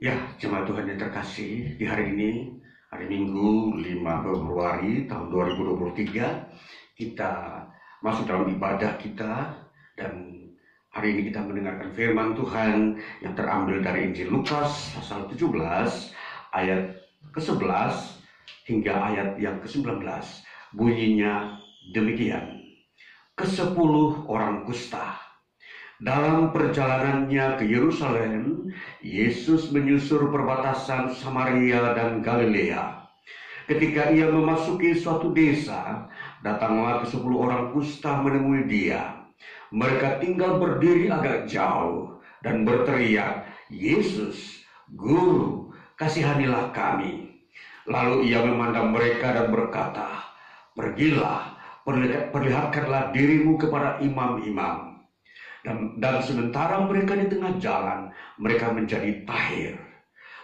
Ya, jemaat Tuhan yang terkasih, di hari ini, hari Minggu 5 Februari tahun 2023, kita masuk dalam ibadah kita, dan hari ini kita mendengarkan firman Tuhan yang terambil dari Injil Lukas pasal 17 ayat ke-11 hingga ayat yang ke-19. Bunyinya demikian. Ke-10 orang kusta. Dalam perjalanannya ke Yerusalem, Yesus menyusur perbatasan Samaria dan Galilea. Ketika ia memasuki suatu desa, datanglah ke-10 orang kusta menemui dia. Mereka tinggal berdiri agak jauh dan berteriak, "Yesus, Guru, kasihanilah kami." Lalu ia memandang mereka dan berkata, "Pergilah, perlihatkanlah dirimu kepada imam-imam." Dan sementara mereka di tengah jalan, mereka menjadi tahir.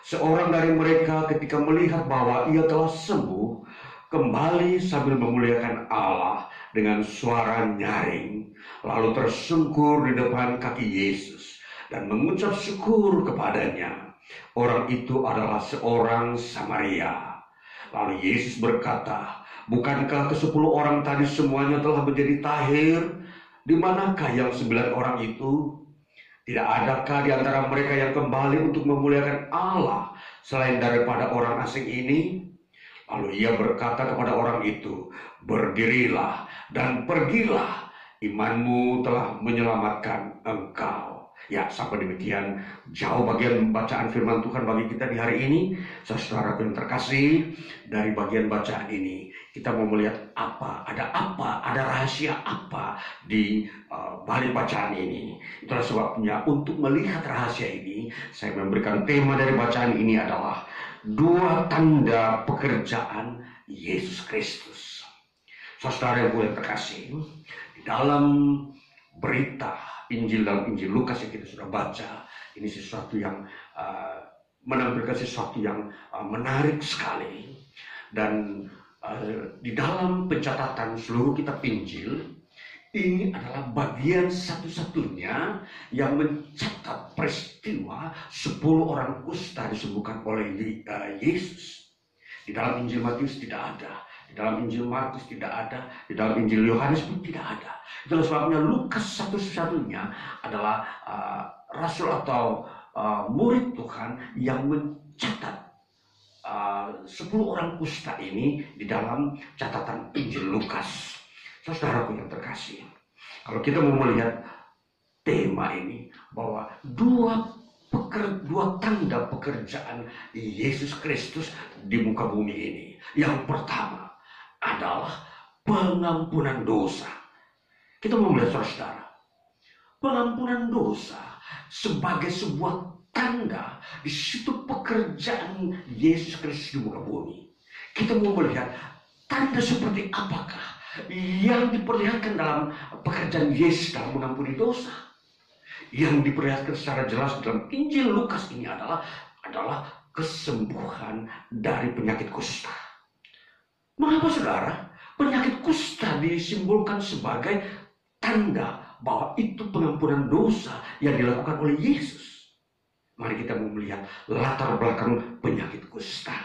Seorang dari mereka ketika melihat bahwa ia telah sembuh, kembali sambil memuliakan Allah dengan suara nyaring, lalu tersungkur di depan kaki Yesus dan mengucap syukur kepadanya. Orang itu adalah seorang Samaria. Lalu Yesus berkata, "Bukankah ke-10 orang tadi semuanya telah menjadi tahir? Di manakah yang 9 orang itu? Tidak adakah di antara mereka yang kembali untuk memuliakan Allah selain daripada orang asing ini?" Lalu ia berkata kepada orang itu, "Berdirilah dan pergilah, imanmu telah menyelamatkan engkau." Ya, sampai demikian jauh bagian bacaan firman Tuhan bagi kita di hari ini. Saudara yang terkasih, dari bagian bacaan ini kita mau melihat ada rahasia apa di balik bacaan ini. Itulah sebabnya untuk melihat rahasia ini, saya memberikan tema dari bacaan ini adalah 2 tanda pekerjaan Yesus Kristus. Saudara yang terkasih, di dalam berita dalam Injil Lukas yang kita sudah baca, ini sesuatu yang menampilkan sesuatu yang menarik sekali. Dan di dalam pencatatan seluruh kitab Injil, ini adalah bagian satu-satunya yang mencatat peristiwa 10 orang kusta disembuhkan oleh Yesus. Di dalam Injil Matius tidak ada, di dalam Injil Markus tidak ada, di dalam Injil Yohanes pun tidak ada. Itulah sebabnya Lukas satu-satunya adalah rasul atau murid Tuhan yang mencatat 10 orang kusta ini di dalam catatan Injil Lukas. Saudaraku yang terkasih, kalau kita mau melihat tema ini, bahwa dua tanda pekerjaan Yesus Kristus di muka bumi ini. Yang pertama adalah pengampunan dosa. Kita mau melihat saudara, pengampunan dosa sebagai sebuah tanda di situ pekerjaan Yesus Kristus di muka bumi. Kita mau melihat tanda seperti apakah yang diperlihatkan dalam pekerjaan Yesus dalam mengampuni dosa. Yang diperlihatkan secara jelas dalam Injil Lukas ini adalah kesembuhan dari penyakit kusta. Mengapa saudara? Penyakit kusta disimbolkan sebagai tanda bahwa itu pengampunan dosa yang dilakukan oleh Yesus. Mari kita mau melihat latar belakang penyakit kusta.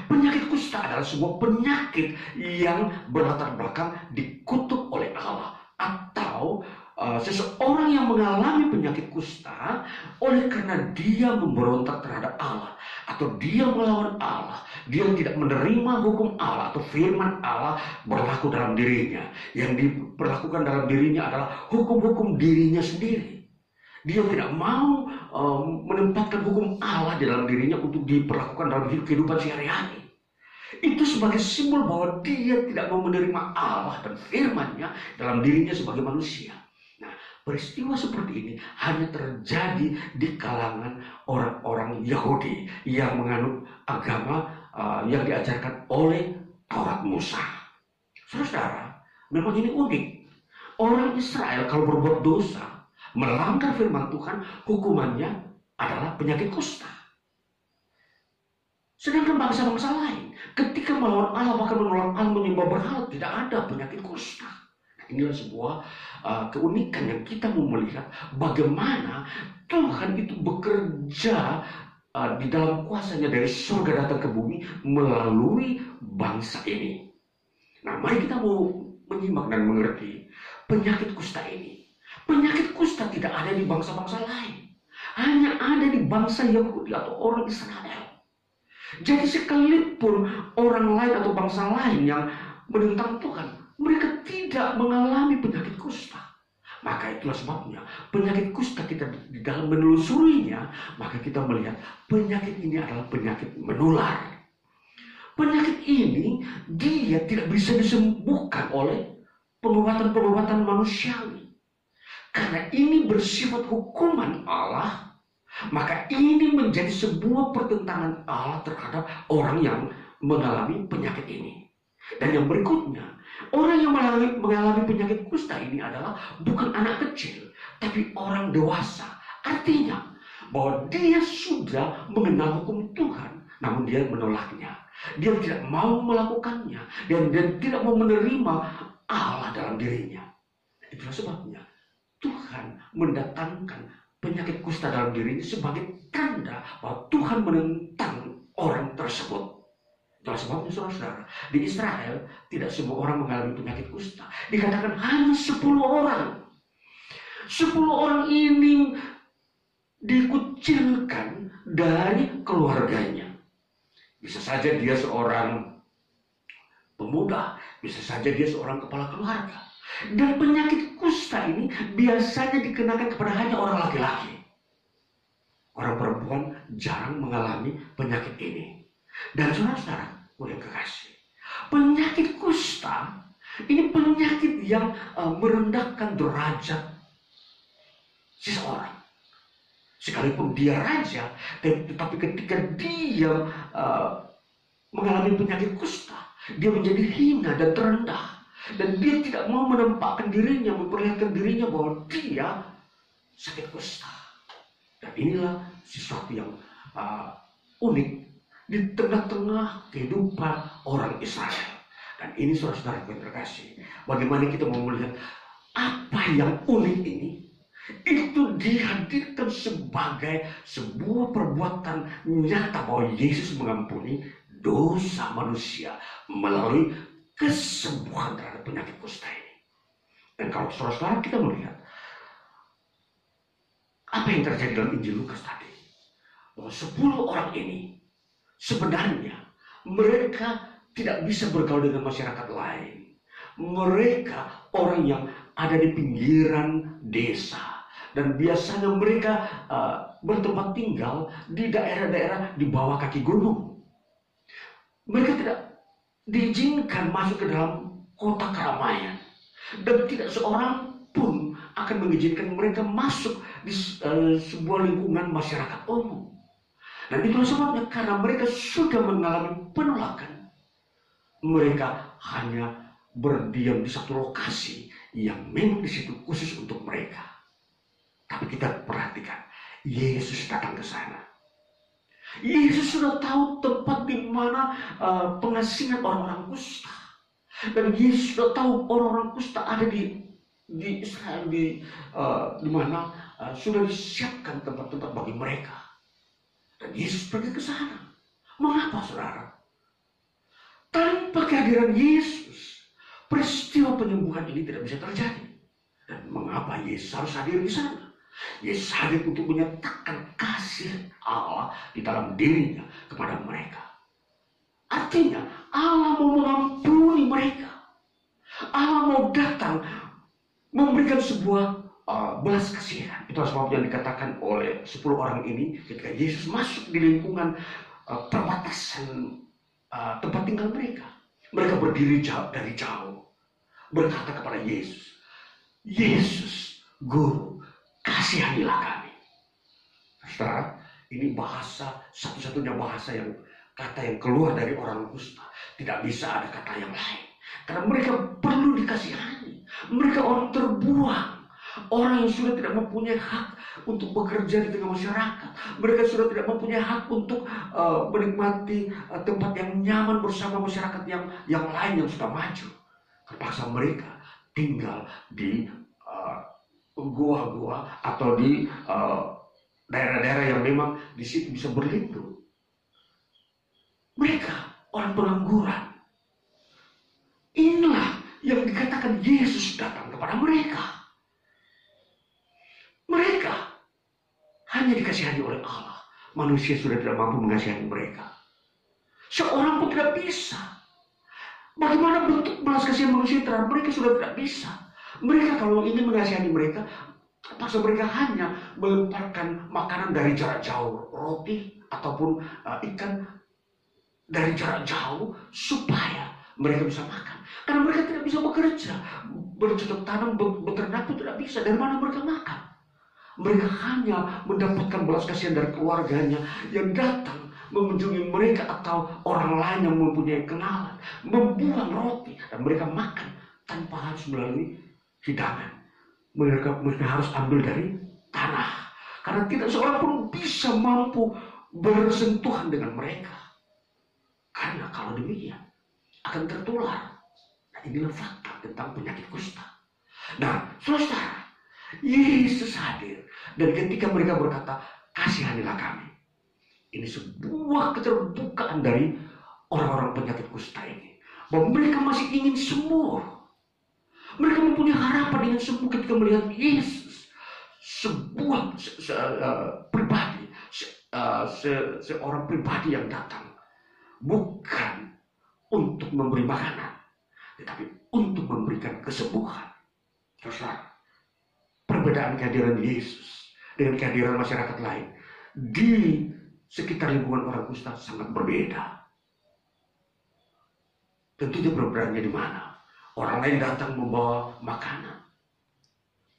Penyakit kusta adalah sebuah penyakit yang berlatar belakang dikutuk oleh Allah, atau seseorang yang mengalami penyakit kusta oleh karena dia memberontak terhadap Allah, atau dia melawan Allah, dia tidak menerima hukum Allah atau firman Allah berlaku dalam dirinya. Yang diperlakukan dalam dirinya adalah hukum-hukum dirinya sendiri. Dia tidak mau menempatkan hukum Allah di dalam dirinya untuk diperlakukan dalam kehidupan sehari-hari. Itu sebagai simbol bahwa dia tidak mau menerima Allah dan firman-Nya dalam dirinya sebagai manusia. Nah, peristiwa seperti ini hanya terjadi di kalangan orang-orang Yahudi yang menganut agama yang diajarkan oleh Taurat Musa. Saudara, memang ini unik. Orang Israel kalau berbuat dosa, melanggar firman Tuhan, hukumannya adalah penyakit kusta. Sedangkan bangsa-bangsa lain, ketika melawan Allah, bahkan menolak Allah, menyembah berhala, tidak ada penyakit kusta. Inilah sebuah keunikan yang kita mau melihat bagaimana Tuhan itu bekerja di dalam kuasanya dari surga datang ke bumi melalui bangsa ini. Nah, mari kita mau menyimak dan mengerti penyakit kusta ini. Penyakit kusta tidak ada di bangsa-bangsa lain, hanya ada di bangsa Yahudi atau orang Israel. Jadi sekalipun orang lain atau bangsa lain yang menentang Tuhan, mereka tidak mengalami penyakit kusta. Maka itulah sebabnya penyakit kusta kita di dalam menelusurinya, maka kita melihat penyakit ini adalah penyakit menular. Penyakit ini dia tidak bisa disembuhkan oleh pengobatan-pengobatan manusiawi. Karena ini bersifat hukuman Allah, maka ini menjadi sebuah pertentangan Allah terhadap orang yang mengalami penyakit ini. Dan yang berikutnya, orang yang mengalami penyakit kusta ini adalah bukan anak kecil, tapi orang dewasa. Artinya bahwa dia sudah mengenal hukum Tuhan, namun dia menolaknya. Dia tidak mau melakukannya, dan dia tidak mau menerima Allah dalam dirinya. Itulah sebabnya Tuhan mendatangkan penyakit kusta dalam dirinya sebagai tanda bahwa Tuhan menentang orang tersebut. Itulah sebabnya saudara-saudara, di Israel tidak semua orang mengalami penyakit kusta. Dikatakan hanya 10 orang. 10 orang ini dikucilkan dari keluarganya. Bisa saja dia seorang pemuda, bisa saja dia seorang kepala keluarga. Dan penyakit kusta ini biasanya dikenakan kepada hanya orang laki-laki. Orang perempuan jarang mengalami penyakit ini. Dan saudara-saudara, yang kekasih, penyakit kusta ini penyakit yang merendahkan derajat seseorang. Sekalipun dia raja, tetapi ketika dia mengalami penyakit kusta, dia menjadi hina dan terendah. Dan dia tidak mau menempatkan dirinya, memperlihatkan dirinya bahwa dia sakit kusta. Dan inilah sesuatu yang unik di tengah-tengah kehidupan orang Israel. Dan ini saudara-saudara yang terkasih, bagaimana kita mau melihat apa yang unik ini? Itu dihadirkan sebagai sebuah perbuatan nyata bahwa Yesus mengampuni dosa manusia melalui kesembuhan terhadap penyakit kusta ini. Dan kalau saudara-saudara kita melihat apa yang terjadi dalam Injil Lukas tadi, bahwa 10 orang ini sebenarnya mereka tidak bisa bergaul dengan masyarakat lain. Mereka orang yang ada di pinggiran desa, dan biasanya mereka bertempat tinggal di daerah-daerah di bawah kaki gunung. Mereka tidak diizinkan masuk ke dalam kota keramaian, dan tidak seorang pun akan mengizinkan mereka masuk di sebuah lingkungan masyarakat umum. Dan itulah sebabnya karena mereka sudah mengalami penolakan, mereka hanya berdiam di satu lokasi yang memang di situ khusus untuk mereka. Tapi kita perhatikan, Yesus datang ke sana. Yesus sudah tahu tempat di mana pengasingan orang-orang kusta. Dan Yesus sudah tahu orang-orang kusta ada di Israel, di mana sudah disiapkan tempat-tempat bagi mereka. Dan Yesus pergi ke sana. Mengapa, saudara? Tanpa kehadiran Yesus, peristiwa penyembuhan ini tidak bisa terjadi. Dan mengapa Yesus harus hadir di sana? Yesus hadir untuk menyatakan kasih Allah di dalam dirinya kepada mereka. Artinya Allah mau mengampuni mereka. Allah mau datang memberikan sebuah belas kasihan. Itulah sebab yang dikatakan oleh 10 orang ini ketika Yesus masuk di lingkungan perbatasan tempat tinggal mereka. Mereka berdiri dari jauh berkata kepada Yesus, "Yesus, Guru, kasihanilah kami." Saudara, ini bahasa satu-satunya bahasa yang kata yang keluar dari orang kusta. Tidak bisa ada kata yang lain. Karena mereka perlu dikasihani. Mereka orang terbuang. Orang yang sudah tidak mempunyai hak untuk bekerja di tengah masyarakat. Mereka sudah tidak mempunyai hak untuk menikmati tempat yang nyaman bersama masyarakat yang lain yang sudah maju. Terpaksa mereka tinggal di gua-gua atau di daerah-daerah yang memang di situ bisa berlindung. Mereka orang pengangguran. Inilah yang dikatakan Yesus datang kepada mereka. Mereka hanya dikasihani oleh Allah. Manusia sudah tidak mampu mengasihani mereka. Seorang pun tidak bisa. Bagaimana bentuk belas kasihan manusia terhadap mereka sudah tidak bisa. Mereka kalau ingin mengasihani mereka, terpaksa mereka hanya melemparkan makanan dari jarak jauh, roti ataupun ikan dari jarak jauh supaya mereka bisa makan. Karena mereka tidak bisa bekerja, bercocok tanam, beternak pun tidak bisa. Dari mana mereka makan? Mereka hanya mendapatkan belas kasihan dari keluarganya yang datang mengunjungi mereka atau orang lain yang mempunyai kenalan, membuang roti dan mereka makan tanpa harus melalui hidangan. Mereka harus ambil dari tanah karena tidak seorang pun bisa mampu bersentuhan dengan mereka. Karena kalau demikian akan tertular. Nah, inilah fakta tentang penyakit kusta. Nah, saudara, Yesus hadir dan ketika mereka berkata, kasihanilah kami. Ini sebuah keterbukaan dari orang-orang penyakit kusta ini. Bahwa mereka masih ingin sembuh. Mereka mempunyai harapan dengan sembuh ketika melihat Yesus. Sebuah pribadi, seorang pribadi yang datang. Bukan untuk memberi makanan, tetapi untuk memberikan kesembuhan. Saudara, perbedaan kehadiran Yesus dengan kehadiran masyarakat lain di sekitar lingkungan orang kusta sangat berbeda. Tentunya perbedaannya di mana? Orang lain datang membawa makanan,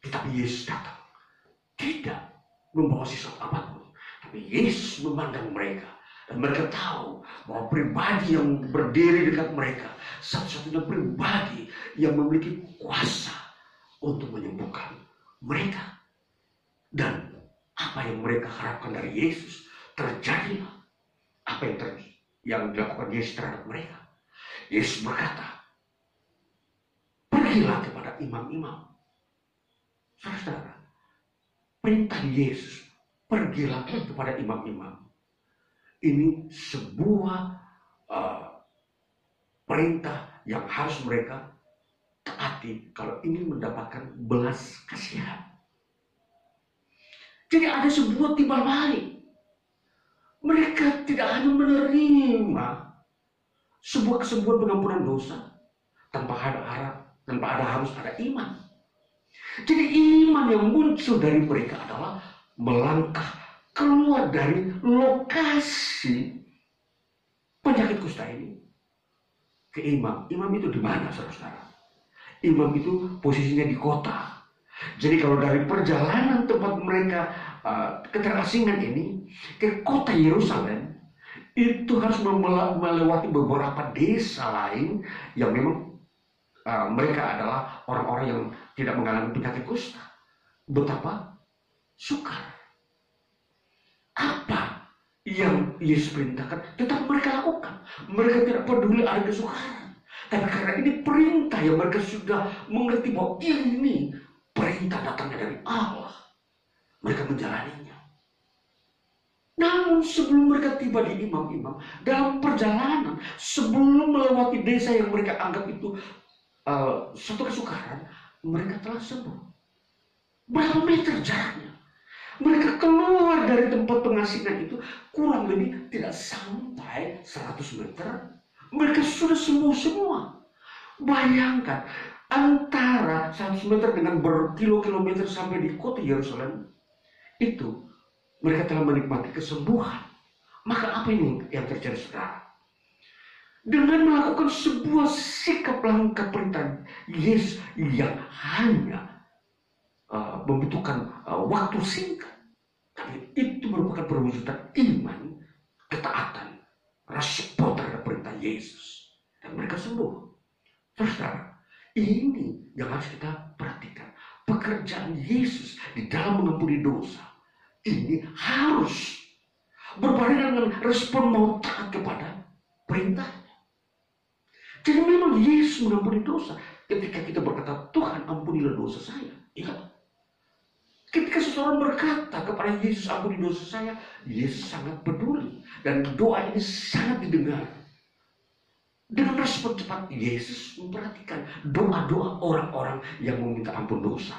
tetapi Yesus datang tidak membawa sesuatu apapun. Tapi Yesus memandang mereka dan mereka tahu bahwa pribadi yang berdiri dekat mereka satu-satunya pribadi yang memiliki kuasa untuk menyembuhkan mereka. Dan apa yang mereka harapkan dari Yesus terjadilah. Apa yang dilakukan Yesus terhadap mereka. Yesus berkata, pergilah kepada imam-imam. Saudara, perintah Yesus, pergilah kepada imam-imam. Ini sebuah perintah yang harus mereka taati kalau ingin mendapatkan belas kasihan. Jadi ada sebuah timbal balik. Mereka tidak hanya menerima sebuah kesembuhan pengampunan dosa tanpa ada harus ada iman. Jadi iman yang muncul dari mereka adalah melangkah keluar dari lokasi penyakit kusta ini ke imam. Imam itu di mana, saudara? Imam itu posisinya di kota. Jadi kalau dari perjalanan tempat mereka keterasingan ini ke kota Yerusalem, itu harus melewati beberapa desa lain yang memang mereka adalah orang-orang yang tidak mengalami penyakit kusta. Betapa sukar. Apa yang Yesus perintahkan tetap mereka lakukan. Mereka tidak peduli ada kesukaran. Tapi karena ini perintah yang mereka sudah mengerti bahwa ini perintah datangnya dari Allah. Mereka menjalaninya. Namun sebelum mereka tiba di imam-imam, dalam perjalanan, sebelum melewati desa yang mereka anggap itu suatu kesukaran, mereka telah sembuh. Berapa meter jaraknya? Mereka keluar dari tempat pengasingan itu kurang lebih tidak sampai 100 meter. Mereka sudah sembuh semua. Bayangkan, antara 100 meter dengan berkilo-kilometer sampai di kota Yerusalem, itu mereka telah menikmati kesembuhan. Maka apa ini yang terjadi, saudara? Dengan melakukan sebuah sikap langkah perintah Yesus yang hanya membutuhkan waktu singkat, tapi itu merupakan perwujudan iman, ketaatan, respon terhadap perintah Yesus, dan mereka sembuh. Saudara, ini yang harus kita perhatikan. Pekerjaan Yesus di dalam mengampuni dosa ini harus berbarengan dengan respon mau taat kepada perintahnya. Jadi memang Yesus mengampuni dosa. Ketika kita berkata, Tuhan ampunilah dosa saya, ya, Ketika seseorang berkata kepada Yesus, ampuni dosa saya, Yesus sangat peduli. Dan doa ini sangat didengar. Dengan respon cepat, Yesus memperhatikan doa-doa orang-orang yang meminta ampun dosa.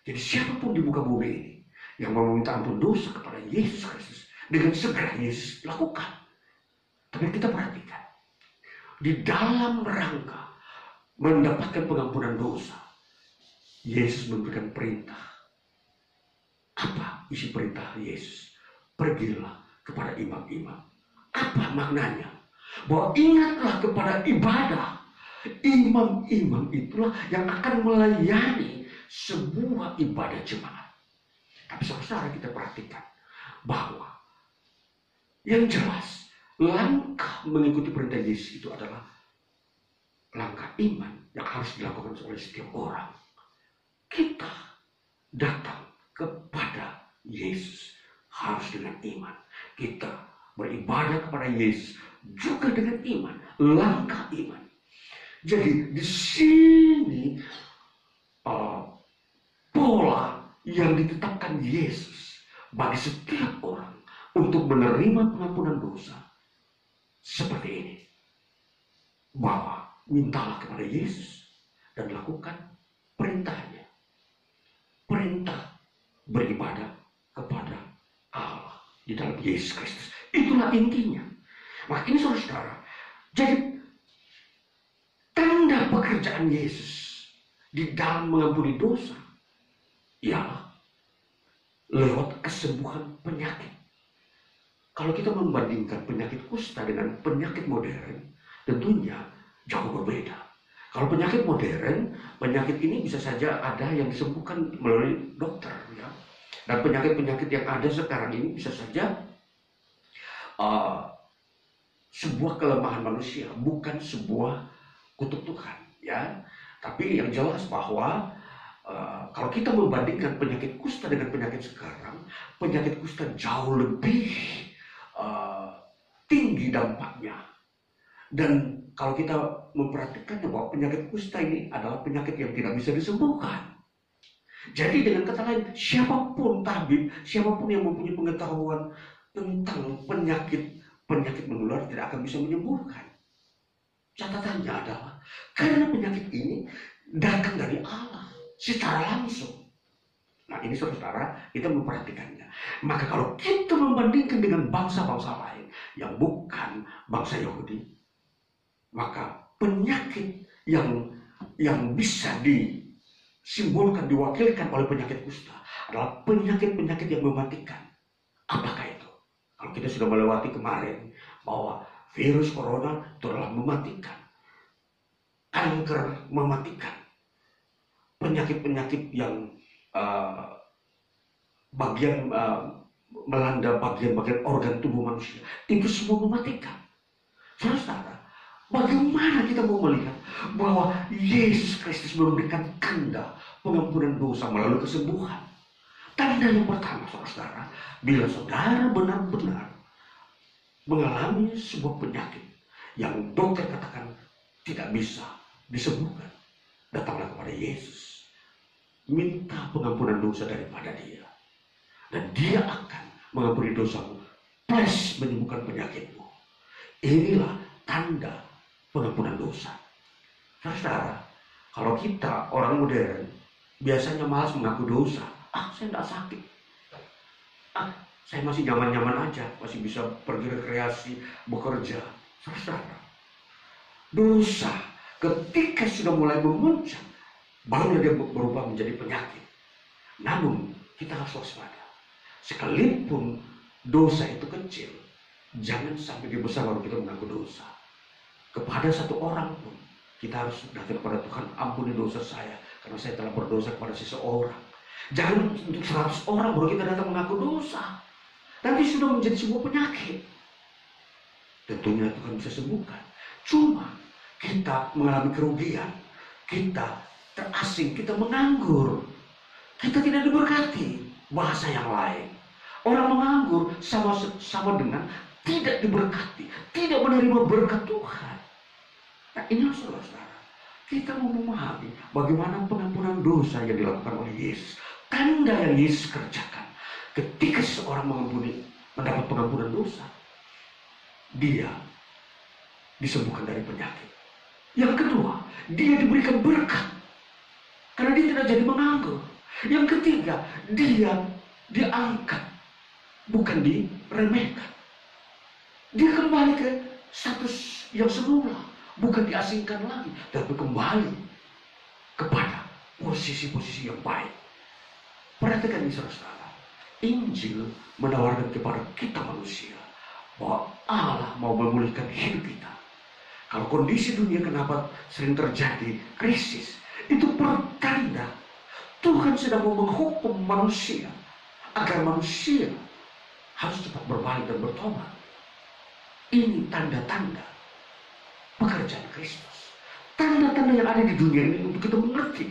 Jadi siapapun di muka bumi ini yang mau meminta ampun dosa kepada Yesus Kristus, dengan segera Yesus lakukan. Tapi kita perhatikan, di dalam rangka mendapatkan pengampunan dosa, Yesus memberikan perintah. Apa isi perintah Yesus? Pergilah kepada imam-imam. Apa maknanya? Bahwa ingatlah kepada ibadah. Imam-imam itulah yang akan melayani sebuah ibadah jemaat. Tapi saudara, kita perhatikan bahwa yang jelas langkah mengikuti perintah Yesus itu adalah langkah iman yang harus dilakukan oleh setiap orang. Kita datang kepada Yesus harus dengan iman. Kita beribadah kepada Yesus juga dengan iman, langkah iman. Jadi di sini pola yang ditetapkan Yesus bagi setiap orang untuk menerima pengampunan dosa seperti ini. Bahwa mintalah kepada Yesus dan lakukan perintahnya. Perintah beribadah kepada Allah di dalam Yesus Kristus. Itulah intinya. Makanya saudara, jadi tanda pekerjaan Yesus di dalam mengampuni dosa ialah lewat kesembuhan penyakit. Kalau kita membandingkan penyakit kusta dengan penyakit modern, tentunya jauh berbeda. Kalau penyakit modern, penyakit ini bisa saja ada yang disembuhkan melalui dokter, ya. Dan penyakit-penyakit yang ada sekarang ini bisa saja sebuah kelemahan manusia, bukan sebuah kutuk Tuhan, ya. Tapi yang jelas bahwa kalau kita membandingkan penyakit kusta dengan penyakit sekarang, penyakit kusta jauh lebih tinggi dampaknya. Dan kalau kita memperhatikannya bahwa penyakit kusta ini adalah penyakit yang tidak bisa disembuhkan. Jadi dengan kata lain, siapapun tabib, siapapun yang mempunyai pengetahuan tentang penyakit menular tidak akan bisa menyembuhkan. Catatannya adalah karena penyakit ini datang dari Allah secara langsung. Nah ini saudara, kita memperhatikannya. Maka kalau kita membandingkan dengan bangsa-bangsa lain yang bukan bangsa Yahudi, maka penyakit yang bisa disimbolkan, diwakilkan oleh penyakit kusta adalah penyakit-penyakit yang mematikan. Apakah itu? Kalau kita sudah melewati kemarin bahwa virus corona itu adalah mematikan, kanker mematikan, penyakit-penyakit yang melanda bagian-bagian organ tubuh manusia, itu semua mematikan. Saudara, bagaimana kita mau melihat bahwa Yesus Kristus memberikan tanda pengampunan dosa melalui kesembuhan? Tanda yang pertama, saudara, bila saudara benar-benar mengalami sebuah penyakit yang dokter katakan tidak bisa disembuhkan, datanglah kepada Yesus, minta pengampunan dosa daripada Dia, dan Dia akan mengampuni dosamu plus menyembuhkan penyakitmu. Inilah tanda pengampunan dosa. Saudara, kalau kita orang modern biasanya malas mengaku dosa. Saya tidak sakit. Saya masih nyaman-nyaman aja, masih bisa pergi rekreasi, bekerja. Saudara, dosa ketika sudah mulai memuncak, barulah dia berubah menjadi penyakit. Namun kita harus waspada. Sekalipun dosa itu kecil, jangan sampai dia besar baru kita mengaku dosa. Kepada satu orang pun kita harus datang kepada Tuhan, ampuni dosa saya karena saya telah berdosa kepada seseorang. Jangan untuk 100 orang baru kita datang mengaku dosa. Nanti sudah menjadi sebuah penyakit. Tentunya Tuhan bisa sembuhkan. Cuma kita mengalami kerugian, kita terasing, kita menganggur, kita tidak diberkati. Bahasa yang lain, orang menganggur sama dengan tidak diberkati, tidak menerima berkat Tuhan. Nah inilah saudara, kita mau memahami bagaimana pengampunan dosa yang dilakukan oleh Yesus. tanda yang Yesus kerjakan ketika seseorang mendapat pengampunan dosa, dia disembuhkan dari penyakit. Yang kedua, dia diberikan berkat karena dia tidak jadi menganggur. Yang ketiga, dia diangkat, bukan diremehkan. Dia kembali ke status yang semula, bukan diasingkan lagi, tapi kembali kepada posisi-posisi yang baik. Perhatikan ini, saudara. Injil menawarkan kepada kita manusia bahwa Allah mau memulihkan hidup kita. Kalau kondisi dunia kenapa sering terjadi krisis, itu pertanda Tuhan sedang mau menghukum manusia agar manusia harus cepat berbalik dan bertobat. Ini tanda-tanda pekerjaan Kristus. Tanda-tanda yang ada di dunia ini untuk kita mengerti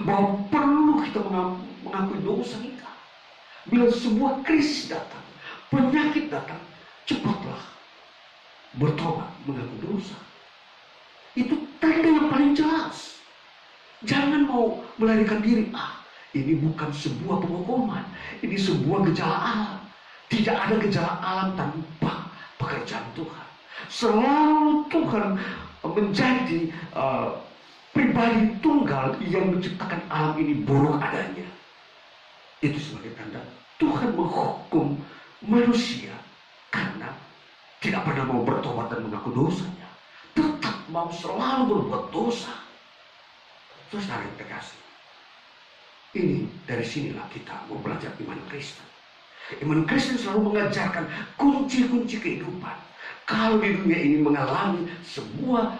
bahwa perlu kita mengakui dosa kita. Bila sebuah krisis datang, penyakit datang, cepatlah bertobat, mengaku dosa. Itu tanda yang paling jelas. Jangan mau melarikan diri. Ini bukan sebuah penghukuman, ini sebuah gejala alam. Tidak ada gejala alam tanpa pekerjaan Tuhan. Selalu Tuhan menjadi pribadi tunggal yang menciptakan alam ini buruk adanya. Itu sebagai tanda Tuhan menghukum manusia karena tidak pernah mau bertobat dan mengaku dosanya. Tetap mau selalu berbuat dosa. Saudara yang terkasih, ini dari sinilah kita mau belajar iman Kristen. Iman Kristen selalu mengajarkan kunci-kunci kehidupan. Kalau di dunia ini mengalami sebuah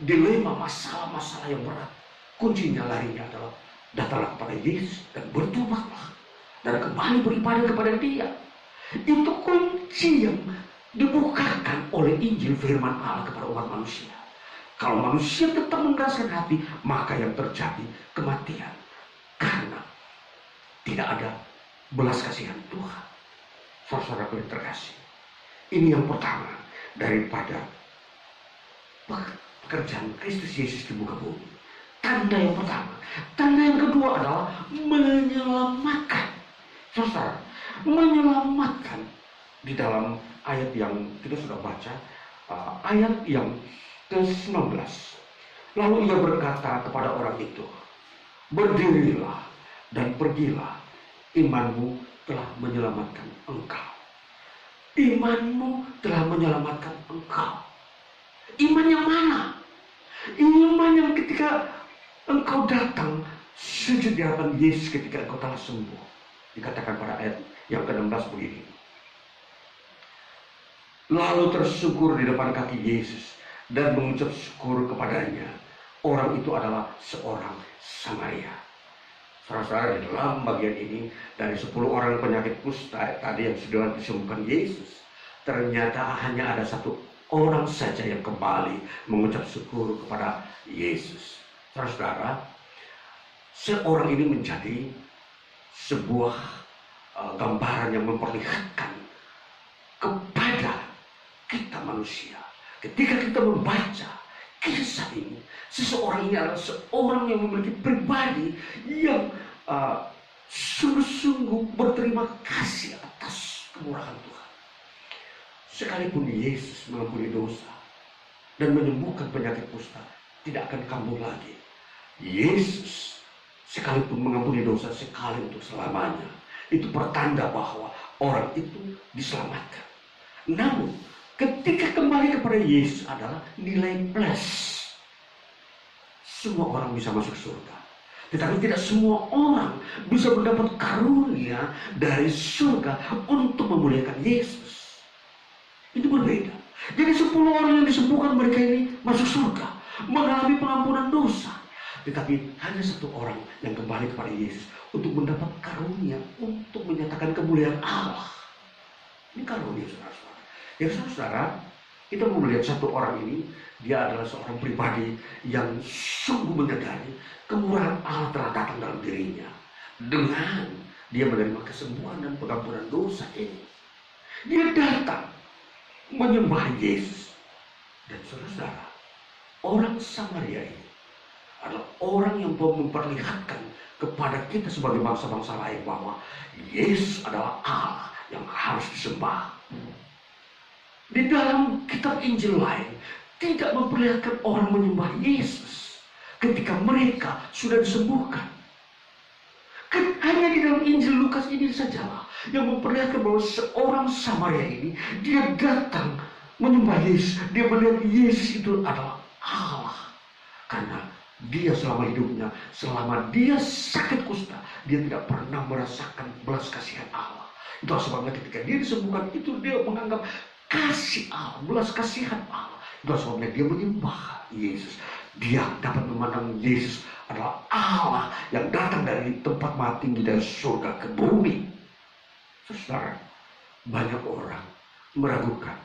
dilema, masalah-masalah yang berat, kuncinya larinya adalah datanglah kepada Yesus dan bertobatlah dan kembali beribadah kepada Dia. Itu kunci yang dibukakan oleh Injil firman Allah kepada umat manusia. Kalau manusia tetap mengeraskan hati, maka yang terjadi kematian karena tidak ada belas kasihan Tuhan. Saudara yang terkasih, ini yang pertama daripada pekerjaan Kristus Yesus di muka bumi. Tanda yang pertama. Tanda yang kedua adalah menyelamatkan. Saudara, menyelamatkan di dalam ayat yang kita sudah baca, ayat yang ke-19. Lalu ia berkata kepada orang itu, berdirilah dan pergilah, imanmu telah menyelamatkan engkau. Imanmu telah menyelamatkan engkau. Iman yang mana? Iman yang ketika engkau datang sujud di hadapan Yesus ketika engkau telah sembuh. Dikatakan pada ayat yang ke-16 begini. Lalu tersungkur di depan kaki Yesus dan mengucap syukur kepadanya. Orang itu adalah seorang Samaria. Saudara-saudara, di dalam bagian ini dari 10 orang penyakit kusta tadi yang sudah disembuhkan Yesus, ternyata hanya ada satu orang saja yang kembali mengucap syukur kepada Yesus. Saudara-saudara, seorang ini menjadi sebuah gambaran yang memperlihatkan kepada kita manusia. Ketika kita membaca kisah ini, seseorang ini adalah seorang yang memiliki pribadi yang sungguh-sungguh berterima kasih atas kemurahan Tuhan. Sekalipun Yesus mengampuni dosa dan menyembuhkan penyakit kusta, tidak akan kambuh lagi. Yesus sekalipun mengampuni dosa sekali untuk selamanya, itu pertanda bahwa orang itu diselamatkan. Namun ketika kembali kepada Yesus adalah nilai plus. Semua orang bisa masuk surga, tetapi tidak semua orang bisa mendapat karunia dari surga untuk memuliakan Yesus. Itu berbeda. Jadi 10 orang yang disembuhkan mereka ini masuk surga, mengalami pengampunan dosa. Tetapi hanya satu orang yang kembali kepada Yesus untuk mendapat karunia untuk menyatakan kemuliaan Allah. Ini karunia, saudara-saudara. Ya saudara, kita mau melihat satu orang ini, dia adalah seorang pribadi yang sungguh menyadari kemurahan Allah telah datang dalam dirinya. Dengan dia menerima kesembuhan dan pengampunan dosa ini, dia datang menyembah Yesus. Dan saudara, orang Samaria ini adalah orang yang memperlihatkan kepada kita sebagai bangsa-bangsa lain bahwa Yesus adalah Allah yang harus disembah. Di dalam kitab Injil lain tidak memperlihatkan orang menyembah Yesus ketika mereka sudah disembuhkan. Hanya di dalam Injil Lukas ini sajalah yang memperlihatkan bahwa seorang Samaria ini dia datang menyembah Yesus. Dia melihat Yesus itu adalah Allah. Karena dia selama hidupnya, selama dia sakit kusta, dia tidak pernah merasakan belas kasihan Allah. Itu sebabnya ketika dia disembuhkan itu dia menganggap kasih Allah, belas kasihan Allah. Itu sebabnya dia menyembah Yesus. Dia dapat memandang Yesus adalah Allah yang datang dari tempat maha tinggi dari surga ke bumi. Saudara, banyak orang meragukan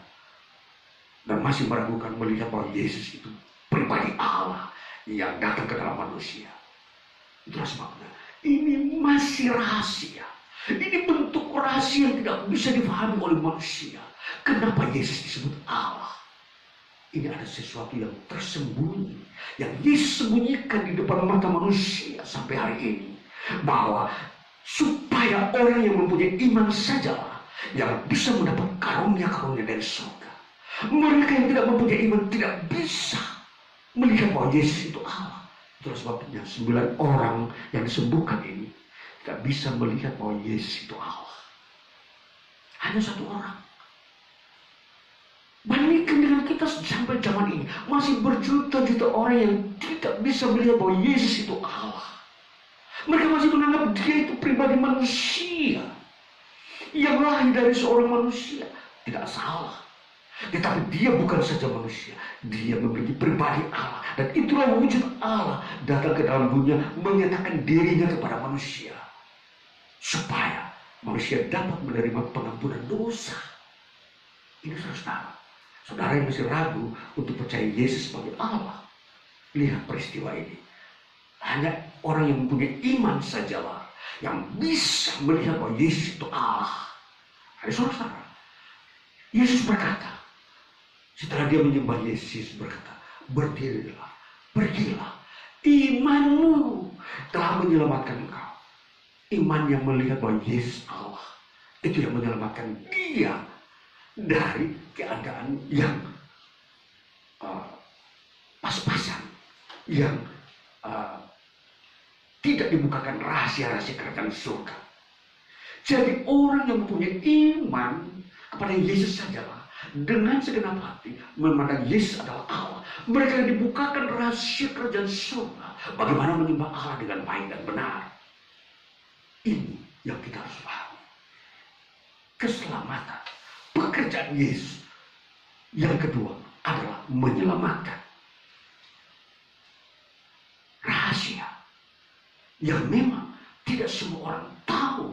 dan masih meragukan melihat bahwa Yesus itu pribadi Allah yang datang ke dalam manusia. Itulah sebabnya ini masih rahasia. Ini bentuk rahasia yang tidak bisa dipahami oleh manusia. Kenapa Yesus disebut Allah? Ini ada sesuatu yang tersembunyi, yang Yesus sembunyikan di depan mata manusia sampai hari ini. Bahwa supaya orang yang mempunyai iman sajalah yang bisa mendapat karunia-karunia dari surga. Mereka yang tidak mempunyai iman tidak bisa melihat bahwa Yesus itu Allah. Itulah sebabnya 9 orang yang disembuhkan ini tidak bisa melihat bahwa Yesus itu Allah. Hanya 1 orang. Bandingkan dengan kita sampai zaman ini, masih berjuta-juta orang yang tidak bisa melihat bahwa Yesus itu Allah. Mereka masih menganggap dia itu pribadi manusia yang lahir dari seorang manusia. Tidak salah. Tetapi dia bukan saja manusia, dia memiliki pribadi Allah. Dan itulah wujud Allah datang ke dalam dunia, menyatakan dirinya kepada manusia supaya manusia dapat menerima pengampunan dosa. Ini saudara. Saudara yang masih ragu untuk percaya Yesus sebagai Allah, lihat peristiwa ini. Hanya orang yang mempunyai iman sajalah yang bisa melihat bahwa Yesus itu Allah. Hai saudara, Yesus berkata, setelah dia menyembah Yesus berkata, berdirilah, pergilah, imanmu telah menyelamatkan engkau. Iman yang melihat bahwa Yesus Allah, itu yang menyelamatkan dia dari keadaan yang pas-pasan, yang tidak dibukakan rahasia-rahasia kerajaan surga. Jadi orang yang mempunyai iman kepada Yesus sajalah dengan segenap hati memandang Yesus adalah Allah. Mereka yang dibukakan rahasia kerajaan surga, bagaimana menyembah Allah dengan baik dan benar. Ini yang kita harus pahami. Keselamatan, pekerjaan Yesus yang kedua adalah menyelamatkan. Rahasia yang memang tidak semua orang tahu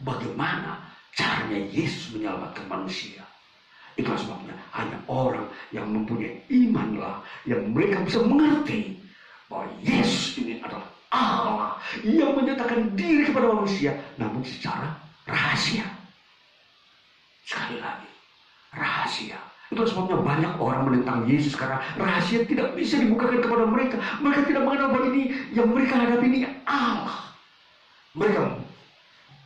bagaimana caranya Yesus menyelamatkan manusia. Itulah sebabnya hanya orang yang mempunyai imanlah yang mereka bisa mengerti bahwa Yesus ini adalah Allah yang menyatakan diri kepada manusia, namun secara rahasia. Sekali lagi, rahasia. Itu sebabnya banyak orang menentang Yesus karena rahasia tidak bisa dibukakan kepada mereka. Mereka tidak mengenal bahwa ini yang mereka hadapi ini Allah. Mereka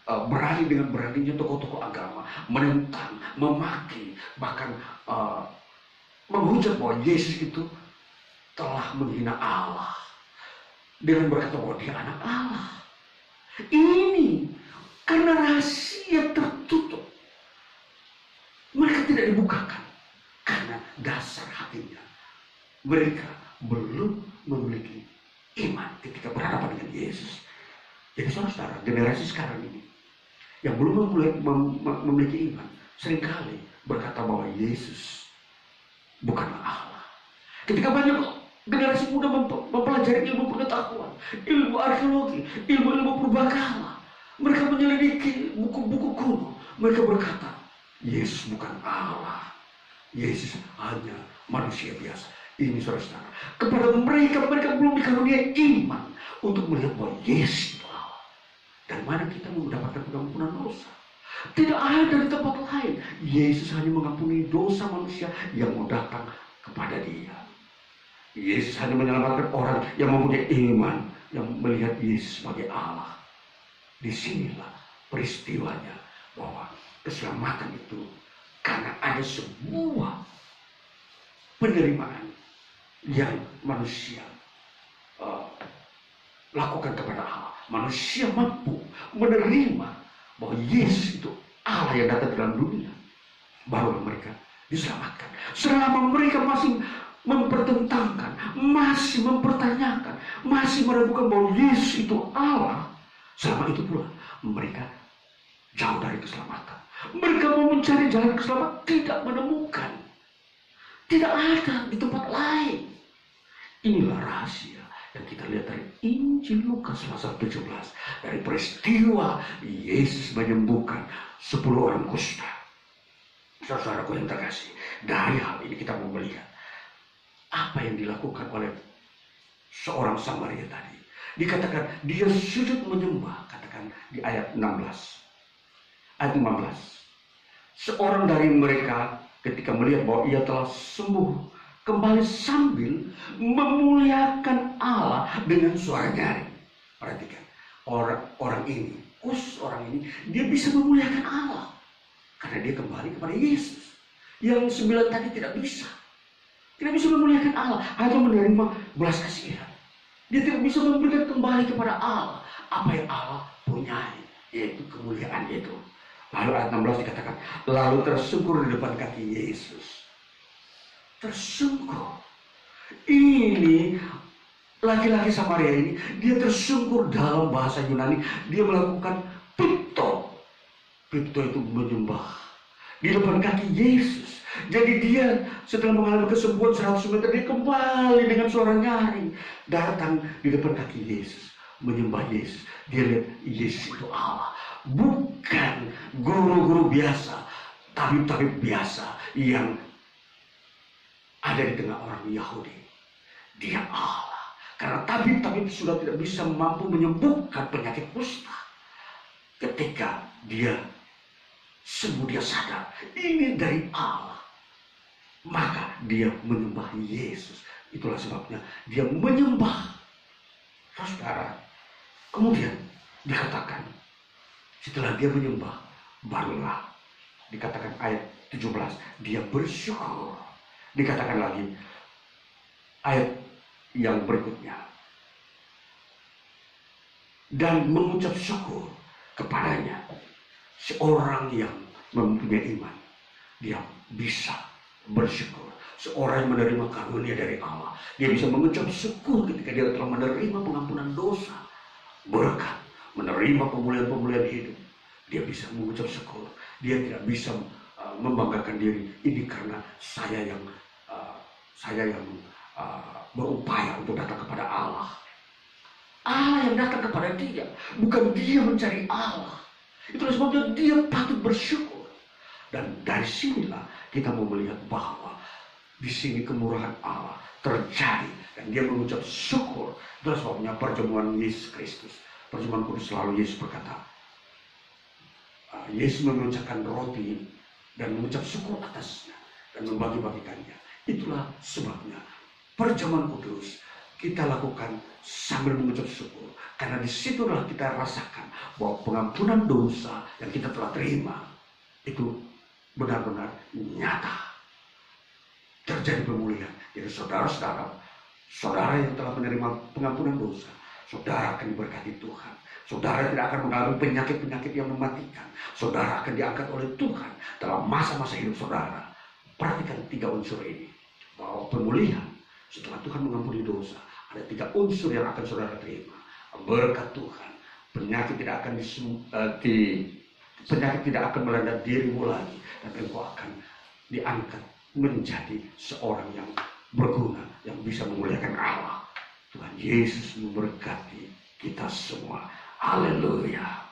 berani dengan beraninya tokoh-tokoh agama menentang, memaki, bahkan menghujat bahwa Yesus itu telah menghina Allah dengan berkata bahwa dia anak Allah. Ini karena rahasia tertutup. Mereka tidak dibukakan karena dasar hatinya mereka belum memiliki iman ketika berhadapan dengan Yesus. Jadi saudara, generasi sekarang ini yang belum memiliki iman seringkali berkata bahwa Yesus bukanlah Allah. Ketika banyak generasi muda mempelajari ilmu pengetahuan, ilmu arkeologi, ilmu purbakala, mereka menyelidiki buku-buku kuno, mereka berkata Yesus bukan Allah, Yesus hanya manusia biasa. Ini saudara, kepada mereka belum dikaruniai iman untuk melihat bahwa Yesus itu Allah. Dan mana kita mendapatkan pengampunan dosa? Tidak ada di tempat lain. Yesus hanya mengampuni dosa manusia yang mau datang kepada Dia. Yesus hanya menyelamatkan orang yang mempunyai iman, yang melihat Yesus sebagai Allah. Disinilah peristiwanya bahwa keselamatan itu karena ada sebuah penerimaan yang manusia lakukan kepada Allah. Manusia mampu menerima bahwa Yesus itu Allah yang datang dalam dunia, baru mereka diselamatkan. Selama mereka masih mempertentangkan, masih mempertanyakan, masih meragukan bahwa Yesus itu Allah, selama itu pula mereka jauh dari keselamatan. Mereka mau mencari jalan keselamatan, tidak menemukan. Tidak ada di tempat lain. Inilah rahasia yang kita lihat dari Injil Lukas pasal 17. Dari peristiwa Yesus menyembuhkan 10 orang kusta. Saudaraku yang terkasih, dari hal ini kita mau melihat apa yang dilakukan oleh seorang Samaria tadi. Dikatakan dia sujud menyembah, katakan di ayat 16. Ayat 15. Seorang dari mereka ketika melihat bahwa ia telah sembuh, kembali sambil memuliakan Allah dengan suara nyaring. Perhatikan, orang ini, khusus orang ini, dia bisa memuliakan Allah karena dia kembali kepada Yesus. Yang 9 tadi tidak bisa. Tidak bisa memuliakan Allah, hanya menerima belas kasihan. Dia tidak bisa memberikan kembali kepada Allah apa yang Allah punyai, yaitu kemuliaan itu. Lalu ayat 16 dikatakan, lalu tersungkur di depan kaki Yesus. Tersungkur. Ini laki-laki Samaria ini, dia tersungkur dalam bahasa Yunani. Dia melakukan pipto. Pipto itu menyembah di depan kaki Yesus. Jadi dia setelah mengalami kesembuhan 100 meter, dia kembali dengan suara nyaring datang di depan kaki Yesus, menyembah Yesus. Dia lihat Yesus itu Allah, bukan guru-guru biasa, tabib-tabib biasa yang ada di tengah orang Yahudi. Dia Allah. Karena tabib-tabib sudah tidak bisa mampu menyembuhkan penyakit kusta. Ketika dia sembuh, dia sadar ini dari Allah. Maka dia menyembah Yesus. Itulah sebabnya dia menyembah. Saudara, kemudian dikatakan setelah dia menyembah, barulah dikatakan ayat 17, dia bersyukur. Dikatakan lagi ayat yang berikutnya, dan mengucap syukur kepadanya. Seorang yang mempunyai iman, dia bisa bersyukur. Seorang yang menerima karunia dari Allah, dia bisa mengucap syukur ketika dia telah menerima pengampunan dosa, berkat, menerima pemulihan-pemulihan hidup. Dia bisa mengucap syukur. Dia tidak bisa membanggakan diri, ini karena saya yang berupaya untuk datang kepada Allah. Allah yang datang kepada dia, bukan dia mencari Allah. Itulah sebabnya dia patut bersyukur. Dan dari sinilah kita mau melihat bahwa di sini kemurahan Allah terjadi dan dia mengucap syukur. Itulah sebabnya perjamuan Yesus Kristus, perjamuan kudus, selalu Yesus berkata, Yesus mengucapkan roti dan mengucap syukur atasnya dan membagi-bagikannya. Itulah sebabnya perjamuan kudus kita lakukan sambil mengucap syukur, karena disitulah kita rasakan bahwa pengampunan dosa yang kita telah terima itu benar-benar nyata, terjadi pemulihan. Jadi saudara-saudara, saudara yang telah menerima pengampunan dosa, saudara akan diberkati Tuhan. Saudara tidak akan mengalami penyakit-penyakit yang mematikan. Saudara akan diangkat oleh Tuhan dalam masa-masa hidup saudara. Perhatikan 3 unsur ini, bahwa pemulihan setelah Tuhan mengampuni dosa, ada 3 unsur yang akan saudara terima. Berkat Tuhan, penyakit tidak akan penyakit tidak akan melanda dirimu lagi, dan engkau akan diangkat menjadi seorang yang berguna, yang bisa memuliakan Allah. Tuhan Yesus memberkati kita semua. Haleluya.